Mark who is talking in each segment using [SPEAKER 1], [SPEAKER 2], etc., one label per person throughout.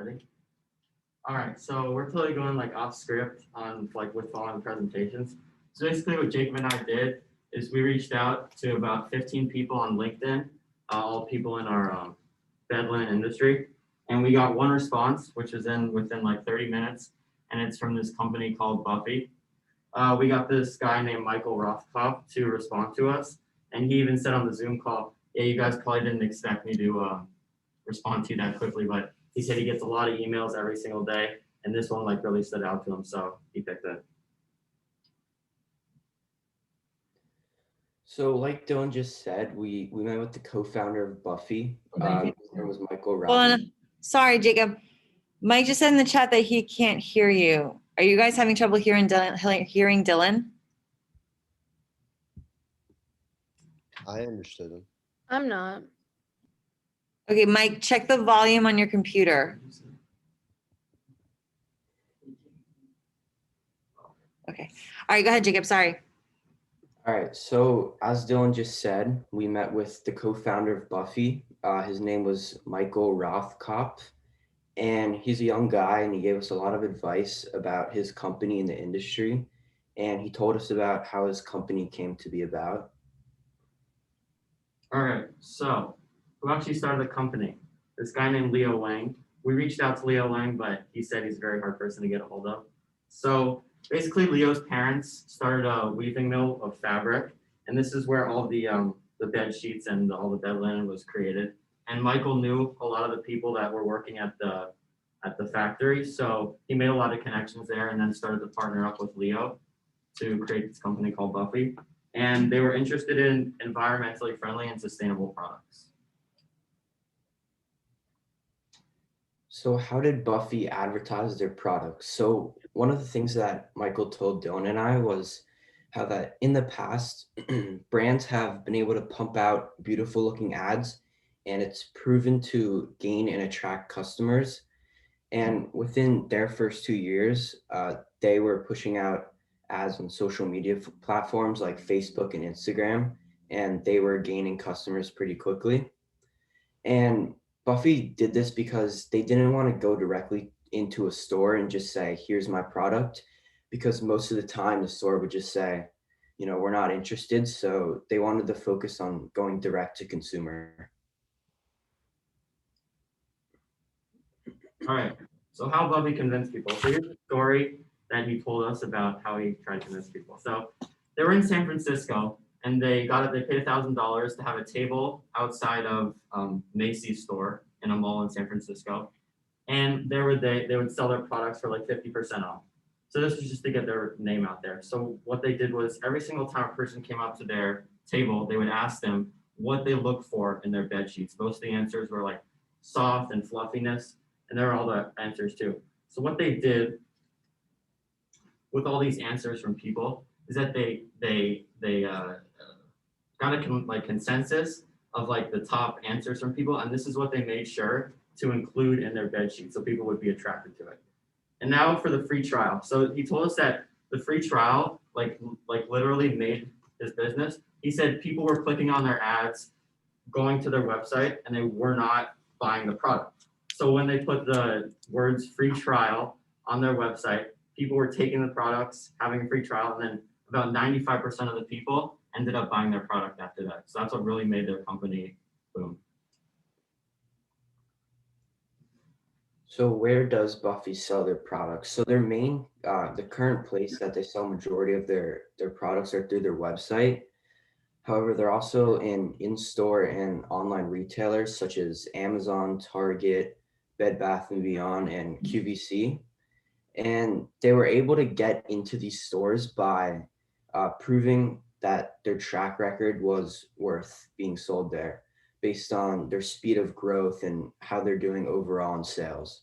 [SPEAKER 1] Ready? All right, so we're totally going like off script on like with following presentations. So basically what Jacob and I did is we reached out to about 15 people on LinkedIn, all people in our bed linen industry. And we got one response, which was in within like 30 minutes. And it's from this company called Buffy. We got this guy named Michael Rothkopf to respond to us. And he even said on the Zoom call, yeah, you guys probably didn't expect me to respond to you that quickly, but he said he gets a lot of emails every single day, and this one like really stood out to him, so he picked it.
[SPEAKER 2] So like Dylan just said, we met with the co-founder of Buffy. His name was Michael
[SPEAKER 3] Hold
[SPEAKER 2] Roth.
[SPEAKER 3] on. Sorry, Jacob. Mike just said in the chat that he can't hear you. Are you guys having trouble hearing Dylan?
[SPEAKER 4] I understood him.
[SPEAKER 5] I'm not.
[SPEAKER 3] Okay, Mike, check the volume on your computer. Okay. All right, go ahead, Jacob. Sorry.
[SPEAKER 2] All right, so as Dylan just said, we met with the co-founder of Buffy. His name was Michael Rothkopf, and he's a young guy, and he gave us a lot of advice about his company in the industry, and he told us about how his company came to be about.
[SPEAKER 1] All right, so who actually started the company? This guy named Leo Wang. We reached out to Leo Wang, but he said he's a very hard person to get a hold of. So basically, Leo's parents started a weaving mill of fabric, and this is where all the bed sheets and all the bed linen was created. And Michael knew a lot of the people that were working at the factory, so he made a lot of connections there, and then started to partner up with Leo to create this company called Buffy. And they were interested in environmentally friendly and sustainable products.
[SPEAKER 2] So how did Buffy advertise their products? So one of the things that Michael told Dylan and I was how that in the past, brands have been able to pump out beautiful looking ads, and it's proven to gain and attract customers. And within their first 2 years, they were pushing out ads on social media platforms like Facebook and Instagram, and they were gaining customers pretty quickly. And Buffy did this because they didn't want to go directly into a store and just say, here's my product, because most of the time the store would just say, you know, we're not interested. So they wanted to focus on going direct to consumer.
[SPEAKER 1] All right, so how Buffy convinced people. So here's the story that he told us about how he tried to convince people. So they were in San Francisco, and they paid $1,000 to have a table outside of Macy's store in a mall in San Francisco. And they would sell their products for like 50% off. So this was just to get their name out there. So what they did was every single time a person came up to their table, they would ask them what they look for in their bed sheets. Most of the answers were like soft and fluffiness, and there were all the answers too. So what they did with all these answers from people is that they got a consensus of like the top answers from people, and this is what they made sure to include in their bed sheet so people would be attracted to it. And now for the free trial. So he told us that the free trial like literally made his business. He said people were clicking on their ads, going to their website, and they were not buying the product. So when they put the words free trial on their website, people were taking the products, having a free trial, and then about 95% of the people ended up buying their product after that. So that's what really made their company boom.
[SPEAKER 2] So where does Buffy sell their products? So their main, the current place that they sell majority of their products are through their website. However, they're also in-store and online retailers such as Amazon, Target, Bed Bath & Beyond, and QVC. And they were able to get into these stores by proving that their track record was worth being sold there based on their speed of growth and how they're doing overall in sales.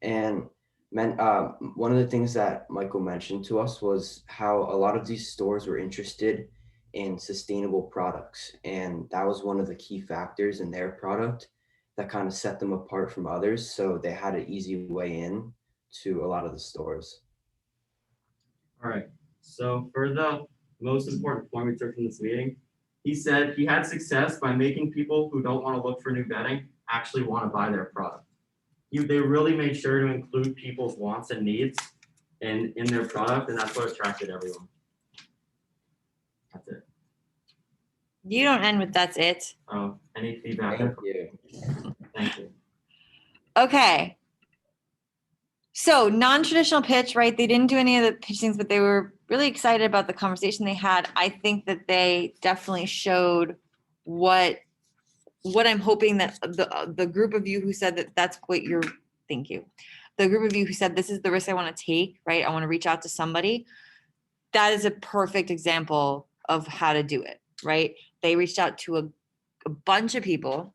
[SPEAKER 2] And one of the things that Michael mentioned to us was how a lot of these stores were interested in sustainable products. And that was one of the key factors in their product that kind of set them apart from others. So they had an easy way in to a lot of the stores.
[SPEAKER 1] All right, so for the most important point we took from this meeting, he said he had success by making people who don't want to look for new bedding actually want to buy their product. they really made sure to include people's wants and needs in their product, and that's what attracted everyone. That's it.
[SPEAKER 3] You don't end with that's it.
[SPEAKER 1] Oh, any feedback?
[SPEAKER 2] Thank you.
[SPEAKER 1] Thank you.
[SPEAKER 3] Okay. So non-traditional pitch, right? They didn't do any of the pitch things, but they were really excited about the conversation they had. I think that they definitely showed what I'm hoping that the group of you who said that that's what you're, thank you. The group of you who said this is the risk I want to take, right? I want to reach out to somebody. That is a perfect example of how to do it, right? They reached out to a bunch of people.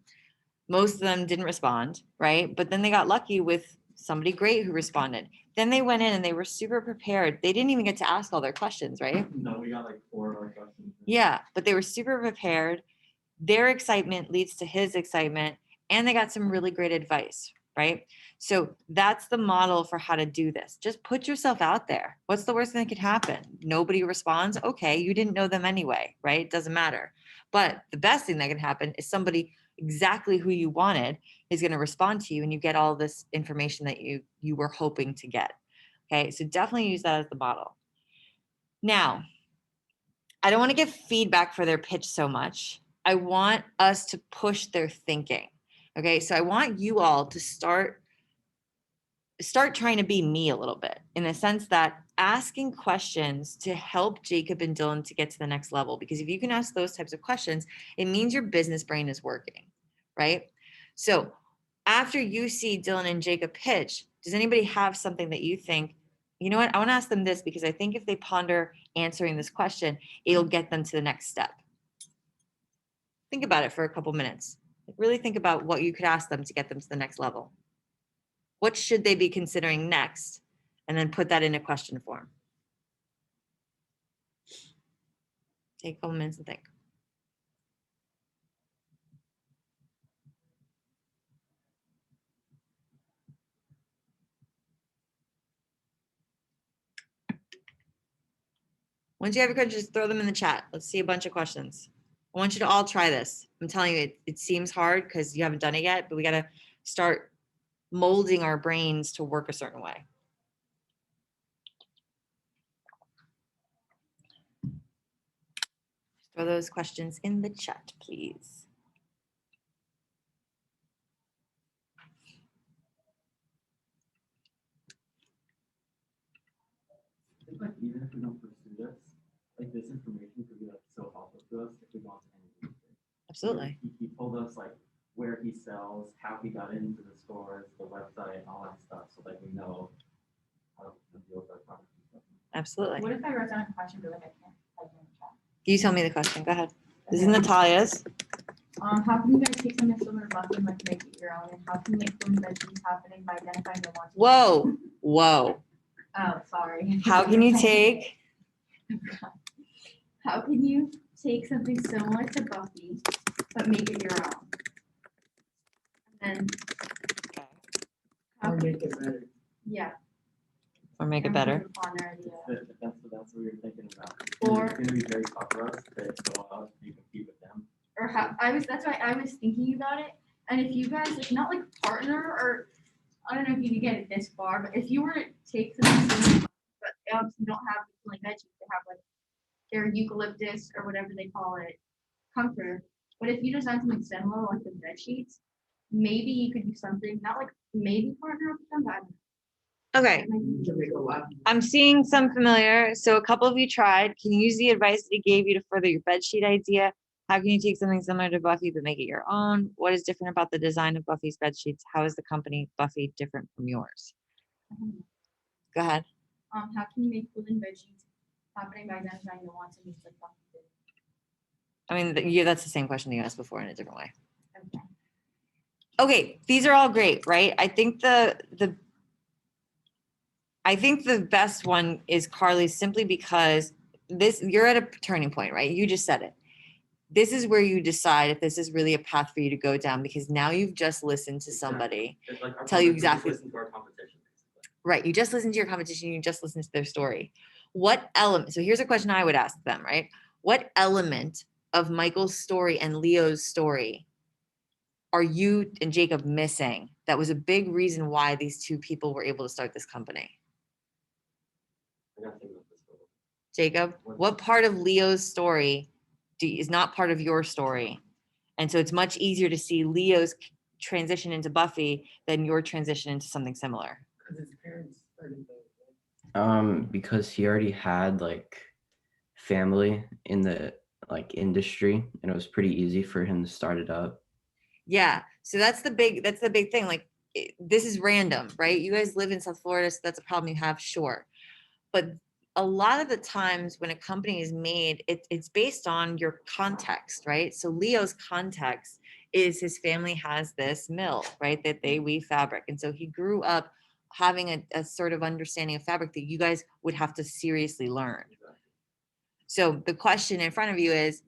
[SPEAKER 3] Most of them didn't respond, right? But then they got lucky with somebody great who responded. Then they went in and they were super prepared. They didn't even get to ask all their questions, right?
[SPEAKER 1] No, we got like 4 of our questions.
[SPEAKER 3] Yeah, but they were super prepared. Their excitement leads to his excitement, and they got some really great advice, right? So that's the model for how to do this. Just put yourself out there. What's the worst thing that could happen? Nobody responds. Okay, you didn't know them anyway, right? It doesn't matter. But the best thing that can happen is somebody exactly who you wanted is going to respond to you, and you get all this information that you were hoping to get. Okay, so definitely use that as the model. Now, I don't want to give feedback for their pitch so much. I want us to push their thinking. Okay, so I want you all to start trying to be me a little bit, in the sense that asking questions to help Jacob and Dylan to get to the next level. Because if you can ask those types of questions, it means your business brain is working, right? So after you see Dylan and Jacob pitch, does anybody have something that you think, you know what, I want to ask them this because I think if they ponder answering this question, it'll get them to the next step. Think about it for a couple minutes. Really think about what you could ask them to get them to the next level. What should they be considering next? And then put that in a question form. Take a couple minutes and think. Once you have your questions, just throw them in the chat. Let's see a bunch of questions. I want you to all try this. I'm telling you, it seems hard because you haven't done it yet, but we got to start molding our brains to work a certain way. Throw those questions in the chat, please.
[SPEAKER 1] I think like even if we don't pursue this, like this information could be like so helpful to us if we go into any industry.
[SPEAKER 3] Absolutely.
[SPEAKER 1] He told us like where he sells, how he got into the stores, the website, all that stuff, so that we know how to deal with our products and stuff.
[SPEAKER 3] Absolutely.
[SPEAKER 5] What if I wrote down a question, but like I can't type it in the chat?
[SPEAKER 3] You tell me the question. Go ahead. This is Natalia's.
[SPEAKER 5] How can you guys take something similar to Buffy and like make it your own? And how can you make food veggies happening by identifying your wants?
[SPEAKER 3] Whoa, whoa.
[SPEAKER 5] Oh, sorry.
[SPEAKER 3] How can you take?
[SPEAKER 5] How can you take something similar to Buffy, but make it your own? And then how can,
[SPEAKER 1] make it better.
[SPEAKER 5] yeah.
[SPEAKER 3] Or make it
[SPEAKER 5] I'm
[SPEAKER 3] better?
[SPEAKER 5] thinking upon our idea.
[SPEAKER 1] That's what we were thinking about.
[SPEAKER 5] Or-
[SPEAKER 1] It's gonna be very tough for us to go out and compete with them.
[SPEAKER 5] Or how that's why I was thinking about it. And if you guys like not like partner, or I don't know if you can get it this far, but if you were to take something similar, but you don't have like veggies, they have like their eucalyptus or whatever they call it, comforter. But if you design something similar like the bed sheets, maybe you could do something, not like maybe partner with them, but I don't know.
[SPEAKER 3] Okay,
[SPEAKER 5] Maybe.
[SPEAKER 3] I'm seeing some familiar. So a couple of you tried. Can you use the advice that he gave you to further your bed sheet idea? How can you take something similar to Buffy but make it your own? What is different about the design of Buffy's bed sheets? How is the company Buffy different from yours? Go ahead.
[SPEAKER 5] How can you make food and veggies happening by identifying the wants and needs like Buffy did?
[SPEAKER 3] I mean, yeah, that's the same question you asked before in a different way.
[SPEAKER 5] Okay.
[SPEAKER 3] Okay, these are all great, right? I think the best one is Carly's, simply because you're at a turning point, right? You just said it. This is where you decide if this is really a path for you to go down, because now you've just listened to somebody.
[SPEAKER 1] It's like our
[SPEAKER 3] Tell you
[SPEAKER 1] competition,
[SPEAKER 3] exactly-
[SPEAKER 1] listen to our competition, basically.
[SPEAKER 3] Right, you just listened to your competition, you just listened to their story. What element, so here's a question I would ask them, right? What element of Michael's story and Leo's story are you and Jacob missing that was a big reason why these two people were able to start this company?
[SPEAKER 1] I gotta think about this for a little.
[SPEAKER 3] Jacob, what part of Leo's story is not part of your story? And so it's much easier to see Leo's transition into Buffy than your transition into something similar.
[SPEAKER 1] Because his parents started the.
[SPEAKER 2] Because he already had like family in the like industry, and it was pretty easy for him to start it up.
[SPEAKER 3] Yeah. So that's the big thing. Like this is random, right? You guys live in South Florida, so that's a problem you have, sure. But a lot of the times when a company is made, it's based on your context, right? So Leo's context is his family has this mill, right? That they weave fabric. And so he grew up having a sort of understanding of fabric that you guys would have to seriously learn. So the question in front of you is,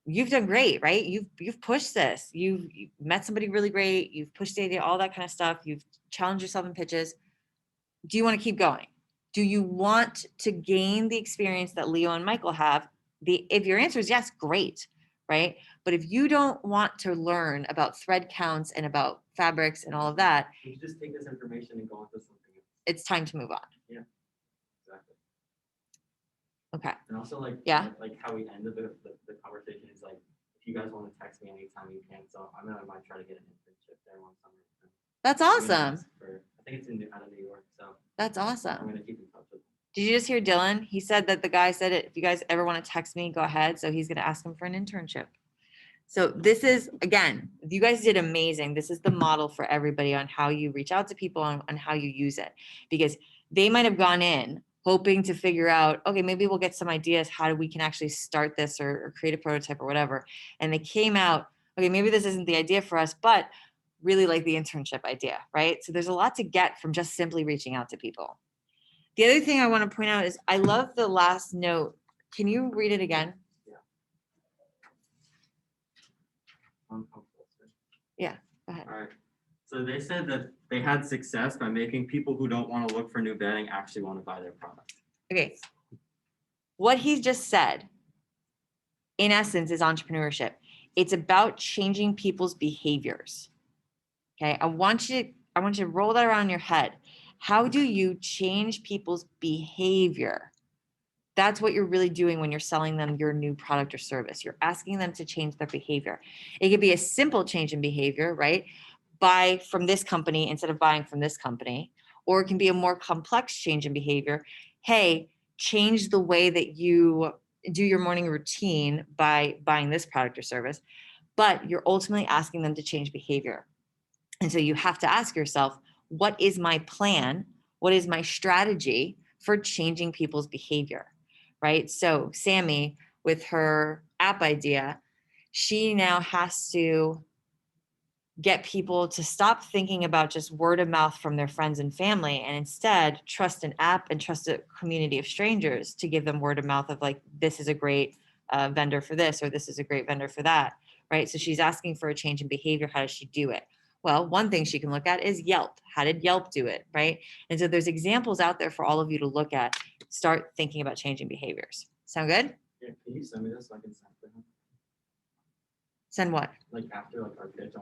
[SPEAKER 3] you've done great, right? You've pushed this. You've met somebody really great. You've pushed the idea, all that kind of stuff. You've challenged yourself in pitches. Do you want to keep going? Do you want to gain the experience that Leo and Michael have? If your answer is yes, great, right? But if you don't want to learn about thread counts and about fabrics and all of that,
[SPEAKER 1] You should just take this information and go on to something else.
[SPEAKER 3] it's time to move on.
[SPEAKER 1] Exactly.
[SPEAKER 3] Okay.
[SPEAKER 1] And also like
[SPEAKER 3] Yeah.
[SPEAKER 1] like how we ended the conversation is like, if you guys want to text me anytime you can. So I might try to get an internship there one summer.
[SPEAKER 3] That's
[SPEAKER 1] I'm gonna
[SPEAKER 3] awesome.
[SPEAKER 1] ask I think it's out of New York, so
[SPEAKER 3] That's
[SPEAKER 1] I'm
[SPEAKER 3] awesome.
[SPEAKER 1] gonna keep in touch with them.
[SPEAKER 3] Did you just hear Dylan? He said that the guy said, if you guys ever want to text me, go ahead. So he's going to ask him for an internship. So this is, again, you guys did amazing. This is the model for everybody on how you reach out to people on how you use it, because they might have gone in hoping to figure out, okay, maybe we'll get some ideas how we can actually start this or create a prototype or whatever. And they came out, okay, maybe this isn't the idea for us, but really like the internship idea, right? So there's a lot to get from just simply reaching out to people. The other thing I want to point out is I love the last note. Can you read it again?
[SPEAKER 1] Go
[SPEAKER 3] ahead.
[SPEAKER 1] All right. So they said that they had success by making people who don't want to look for new bedding actually want to buy their product.
[SPEAKER 3] Okay. What he just said, in essence, is entrepreneurship. It's about changing people's behaviors. Okay. I want you to roll that around in your head. How do you change people's behavior? That's what you're really doing when you're selling them your new product or service. You're asking them to change their behavior. It could be a simple change in behavior, right? Buy from this company instead of buying from this company. Or it can be a more complex change in behavior. Hey, change the way that you do your morning routine by buying this product or service. But you're ultimately asking them to change behavior. And so you have to ask yourself, what is my plan? What is my strategy for changing people's behavior? Right? So Sammy, with her app idea, she now has to get people to stop thinking about just word of mouth from their friends and family, and instead trust an app and trust a community of strangers to give them word of mouth of like, this is a great vendor for this, or this is a great vendor for that, right? So she's asking for a change in behavior. How does she do it? Well, one thing she can look at is Yelp. How did Yelp do it, right? And so there's examples out there for all of you to look at. Start thinking about changing behaviors. Sound good?
[SPEAKER 1] Yeah, can you send me this so I can send it to him?
[SPEAKER 3] Send what?
[SPEAKER 1] Like after like our pitch,